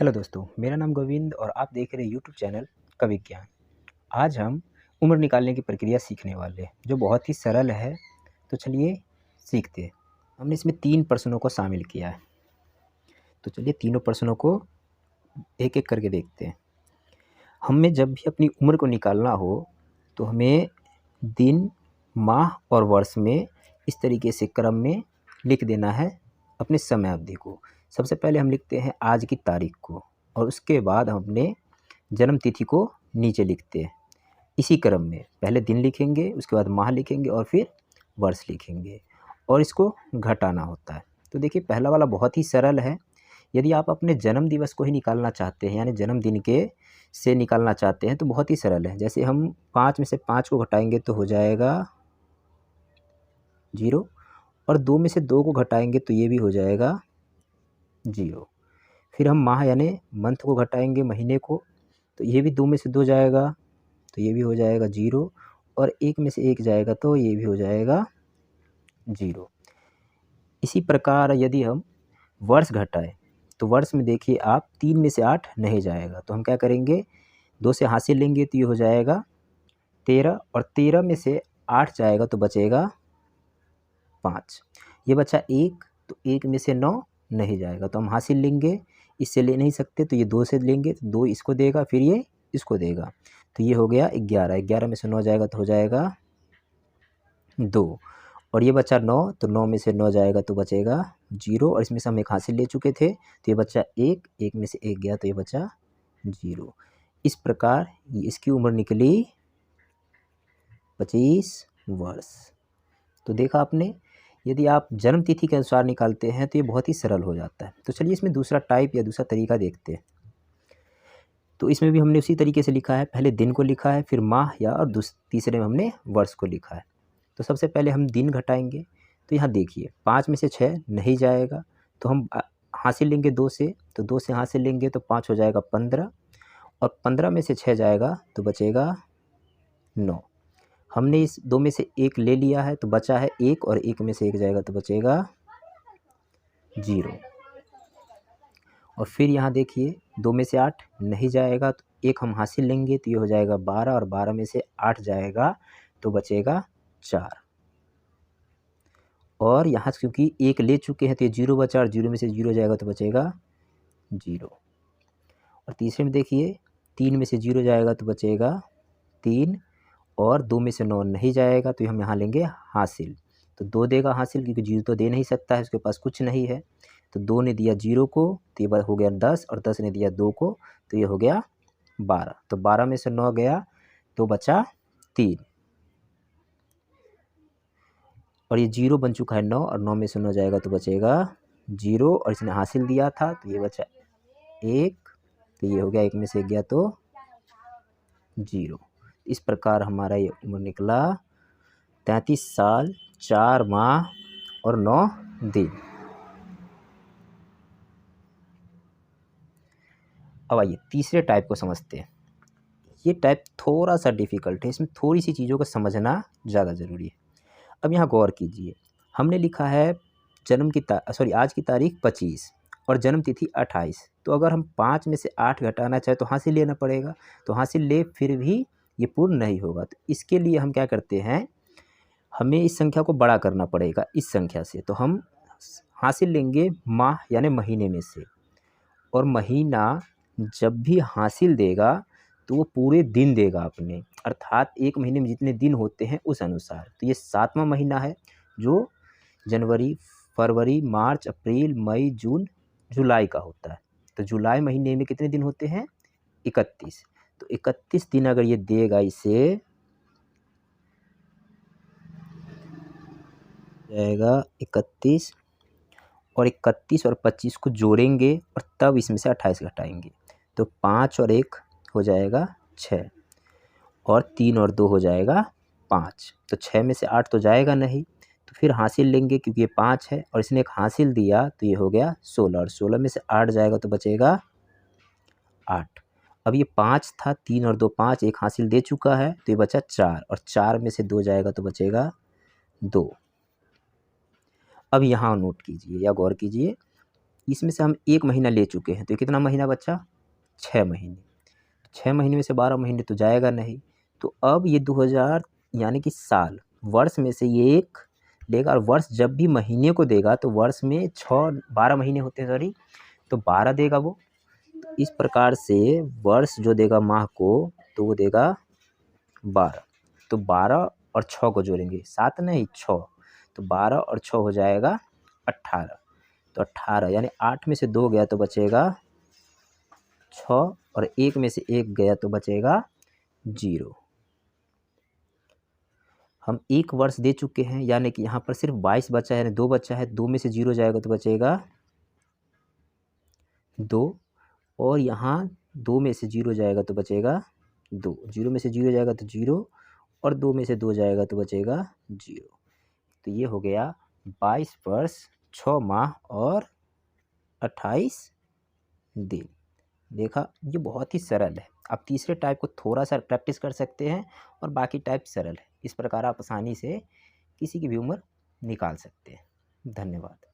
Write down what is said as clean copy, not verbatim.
Hello दोस्तों, मेरा नाम गोविंद और आप देख रहे हैं यूट्यूब चैनल कविज्ञान। आज हम उम्र निकालने की प्रक्रिया सीखने वाले हैं, जो बहुत ही सरल है। तो चलिए सीखते हैं। हमने इसमें 3 प्रश्नों को शामिल किया है। तो चलिए तीनों प्रश्नों को एक-एक करके देखते हैं। हमें जब भी अपनी उम्र को निकालना हो, तो हमें दिन, माह और वर्ष में इस तरीके से क्रम में लिख देना है अपने समय अवधि को। सबसे पहले हम लिखते हैं आज की तारीख को और उसके बाद हम अपने जन्म तिथि को नीचे लिखते हैं। इसी क्रम में पहले दिन लिखेंगे, उसके बाद माह लिखेंगे और फिर वर्ष लिखेंगे और इसको घटाना होता है। तो देखिए पहला वाला बहुत ही सरल है। यदि आप अपने जन्म दिवस को ही निकालना चाहते हैं, यानी जन्मदिन के से निकालना चाहते हैं, तो बहुत ही सरल है। जैसे हम 5 में से 5 को घटाएंगे तो हो जाएगा 0 और 2 में से 2 को घटाएंगे तो ये भी हो जाएगा 0। फिर हम माह यानी मंथ को घटाएंगे महीने को, तो ये भी 2 में से 2 जाएगा तो ये भी हो जाएगा 0 और 1 में से 1 जाएगा तो ये भी हो जाएगा 0। इसी प्रकार यदि हम वर्ष घटाएं तो वर्ष में देखिए आप 3 में से 8 नहीं जाएगा, तो हम क्या करेंगे 2 से हासिल लेंगे तो ये हो जाएगा 13 और 13 में से 8 जाएगा तो बचेगा 5। ये बचा 1, तो 1 में से 9 नहीं जाएगा, तो हम हासिल लेंगे, इससे ले नहीं सकते तो ये 2 से लेंगे तो 2 इसको देगा, फिर ये इसको देगा, तो ये हो गया 11। 11 में से 9 जाएगा तो हो जाएगा 2 और ये बचा 9, तो 9 में से 9 जाएगा तो बचेगा 0 और इसमें से हम एक हासिल ले चुके थे तो ये बचा 1, 1 में से 1 गया तो ये बचा 0। इस प्रकार इसकी उम्र निकली 25 वर्ष। तो देखा आपने, यदि आप जन्म तिथि के अनुसार निकालते हैं तो ये बहुत ही सरल हो जाता है। तो चलिए इसमें दूसरा टाइप या दूसरा तरीका देखते हैं। तो इसमें भी हमने उसी तरीके से लिखा है, पहले दिन को लिखा है, फिर माह या और तीसरे में हमने वर्ष को लिखा है। तो सबसे पहले हम दिन घटाएंगे, तो यहाँ देखिए 5 में से 6 नहीं जाएगा, तो हम हासिल लेंगे 2 से, तो 2 से हासिल लेंगे तो 5 हो जाएगा 15 और 15 में से 6 जाएगा तो बचेगा 9। हमने इस 2 में से 1 ले लिया है तो बचा है 1 और 1 में से 1 जाएगा तो बचेगा 0। और फिर यहाँ देखिए 2 में से 8 नहीं जाएगा तो 1 हम हासिल लेंगे तो ये हो जाएगा 12 और 12 में से 8 जाएगा तो बचेगा 4। और यहाँ क्योंकि 1 ले चुके हैं तो ये 0 बचा और 0 में से 0 जाएगा तो बचेगा 0। और तीसरे में देखिए 3 में से 0 जाएगा तो बचेगा 3 और 2 में से 9 नहीं जाएगा तो हम यहाँ लेंगे हासिल, तो 2 देगा हासिल क्योंकि 0 तो दे नहीं सकता है, उसके पास कुछ नहीं है। तो 2 ने दिया 0 को तो ये हो गया 10 और 10 ने दिया 2 को तो ये हो गया 12। तो 12 में से 9 गया तो बचा 3 और ये 0 बन चुका है 9 और 9 में से 9 जाएगा तो बचेगा 0 और इसने हासिल दिया था तो ये बचा 1, तो ये हो गया 1 में से 1 गया तो 0। इस प्रकार हमारा ये उम्र निकला 33 साल 4 माह और 9 दिन। अब आइए तीसरे टाइप को समझते हैं। ये टाइप थोड़ा सा डिफ़िकल्ट है, इसमें थोड़ी सी चीज़ों को समझना ज़्यादा ज़रूरी है। अब यहाँ गौर कीजिए, हमने लिखा है आज की तारीख 25 और जन्म तिथि 28। तो अगर हम 5 में से 8 घटाना चाहें तो हासिल लेना पड़ेगा, तो हासिल ले फिर भी ये पूर्ण नहीं होगा। तो इसके लिए हम क्या करते हैं, हमें इस संख्या को बड़ा करना पड़ेगा इस संख्या से। तो हम हासिल लेंगे माह यानी महीने में से, और महीना जब भी हासिल देगा तो वो पूरे दिन देगा अपने, अर्थात एक महीने में जितने दिन होते हैं उस अनुसार। तो ये 7वां महीना है जो जनवरी, फरवरी, मार्च, अप्रैल, मई, जून, जुलाई का होता है। तो जुलाई महीने में कितने दिन होते हैं 31। तो 31 दिन अगर ये देगा इसे जाएगा 31 और 31 और 25 को जोड़ेंगे और तब इसमें से 28 घटाएंगे तो 5 और 1 हो जाएगा 6 और 3 और 2 हो जाएगा 5। तो 6 में से 8 तो जाएगा नहीं, तो फिर हासिल लेंगे क्योंकि ये 5 है और इसने एक हासिल दिया तो ये हो गया 16 और 16 में से 8 जाएगा तो बचेगा 8। अब ये 5 था, 3 और 2 5, एक हासिल दे चुका है तो ये बचा 4 और 4 में से 2 जाएगा तो बचेगा 2। अब यहाँ नोट कीजिए या गौर कीजिए, इसमें से हम 1 महीना ले चुके हैं, तो ये कितना महीना बचा? 6 महीने। 6 महीने में से 12 महीने तो जाएगा नहीं, तो अब ये 2000 यानी कि साल, वर्ष में से ये 1 लेगा, और वर्ष जब भी महीने को देगा तो वर्ष में 12 महीने होते हैं, सॉरी, तो 12 देगा वो। इस प्रकार से वर्ष जो देगा माह को, तो वो देगा 12। तो 12 और 6 को जोड़ेंगे, 7 नहीं 6, तो 12 और 6 हो जाएगा 18। तो 18 यानी 8 में से 2 गया तो बचेगा 6, और 1 में से 1 गया तो बचेगा 0। हम 1 वर्ष दे चुके हैं, यानी कि यहाँ पर सिर्फ 22 बचा है, यानी 2 बचा है, 2 में से 0 जाएगा तो बचेगा 2, और यहाँ 2 में से 0 जाएगा तो बचेगा 2, 0 में से 0 जाएगा तो 0, और 2 में से 2 जाएगा तो बचेगा 0। तो ये हो गया 22 वर्ष 6 माह और 28 दिन। देखा, ये बहुत ही सरल है। आप तीसरे टाइप को थोड़ा सा प्रैक्टिस कर सकते हैं, और बाकी टाइप सरल है। इस प्रकार आप आसानी से किसी की भी उम्र निकाल सकते हैं। धन्यवाद।